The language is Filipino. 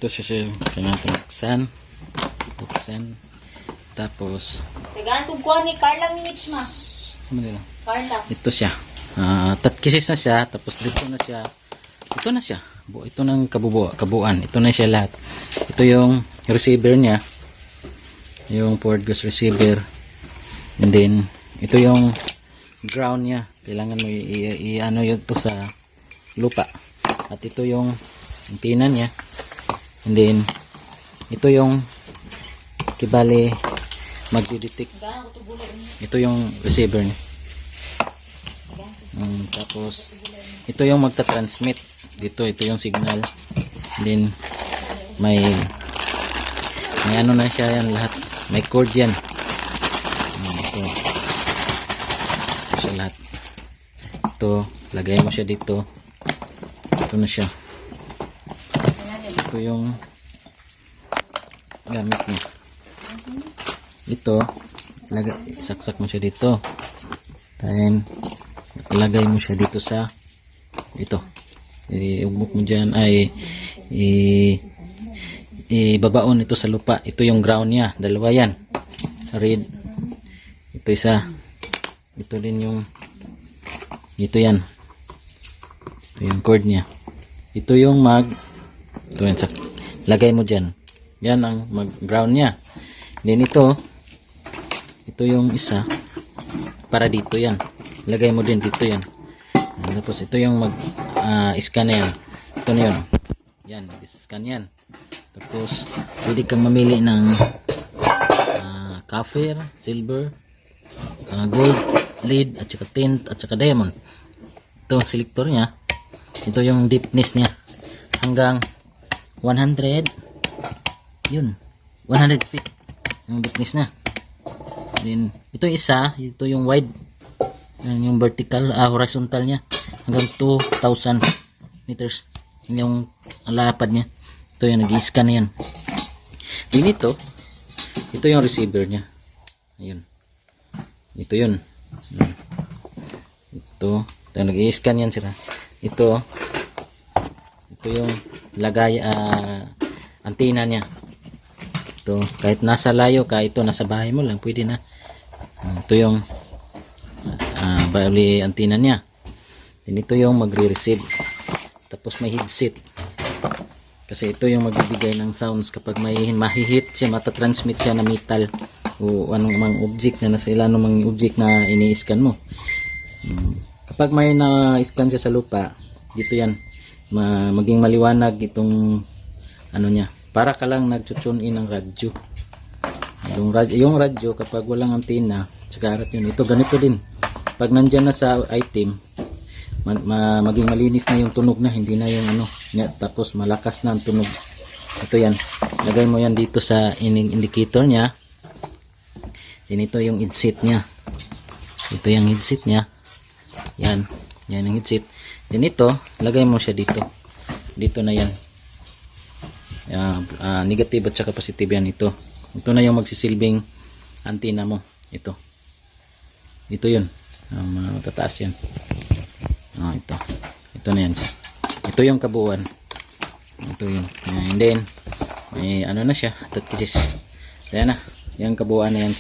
Ito siya kailangan buksan. Tapos Tagaan ko kuha ni Carla Minich ma. ano nila? Carla. Ito siya. Tatkisis na siya. Tapos dito na siya. Ito na siya. Ito ng kabuuan. Ito na siya lahat. Ito yung receiver niya. Yung Ford Ghost receiver. And then, ito yung ground niya. Kailangan mo i-ano yun to sa lupa. At ito yung antenna niya. And then, ito yung kibali magdidetect. Ito yung receiver niya. Tapos, ito yung magta-transmit. Dito, ito yung signal. And then, may ano na siya yan lahat. May cord yan. Ito. Ito lahat. Ito, lagay mo siya dito. Ito na siya. Ito yung gamit niya. Ito, saksak mo siya dito. Then, lagay mo siya dito sa ito. Iubok mo dyan ay ibabaon ito sa lupa. Ito yung ground niya. Dalawa yan. Red. Ito isa. Ito din yung ito yan. Ito yung cord niya. Ito yung ito yan. Lagay mo dyan. Yan ang ground niya. Then ito yung isa para dito yan. Lagay mo din dito yan. Tapos ito yung scan na yan. Ito na yun. Yan. Scan yan. Tapos pwede kang mamili ng copper, silver, gold, lead, at saka tint, at saka diamond. Ito ang selector niya. Ito yung deepness niya. Hanggang 100. Yun. 100 feet. Yung deepness na. Then, ito yung isa. Ito yung wide. Yung vertical, horizontal niya. Hanggang 2,000 meters. Yung lapad niya. Ito yung nag-i-scan yan. Then ito yung receiver niya. Ayun. Ito yun. Ito nag-i-scan yan sila. Ito yung lagay antenna niya. Ito kahit nasa layo ka, ito nasa bahay mo lang pwede na. Ito yung bali antenna niya. Then ito yung magre-receive. Tapos may headset. Kasi ito yung magbibigay ng sounds kapag may mahihit siya, matatransmit siya na metal o anong mga object na nasa ilan mga object na ini-scan mo. Kapag may na-scan siya sa lupa, dito yan maging maliwanag itong ano niya. Para ka lang nag-tune in ng radyo. Yung radyo kapag walang antenna, sagarat yun. Ito ganito din. Pag nandyan na sa item, maging malinis na yung tunog na, hindi na yung ano, tapos malakas na ang tunog. Ito yan. Lagay mo yan dito sa indicator niya. Then ito yung headset niya. Ito yung headset niya. Yan. Yan yung headset. Then ito, lagay mo siya dito. Dito na yan. Negative at saka positive yan ito. Ito na yung magsisilbing antenna mo. Ito. Ito yun. Matataas yan. Ito na yan. Ito yung kabuuan. Ito yun. And then may ano na siya, tatkisis. Ayan na. Yung kabuuan na yan.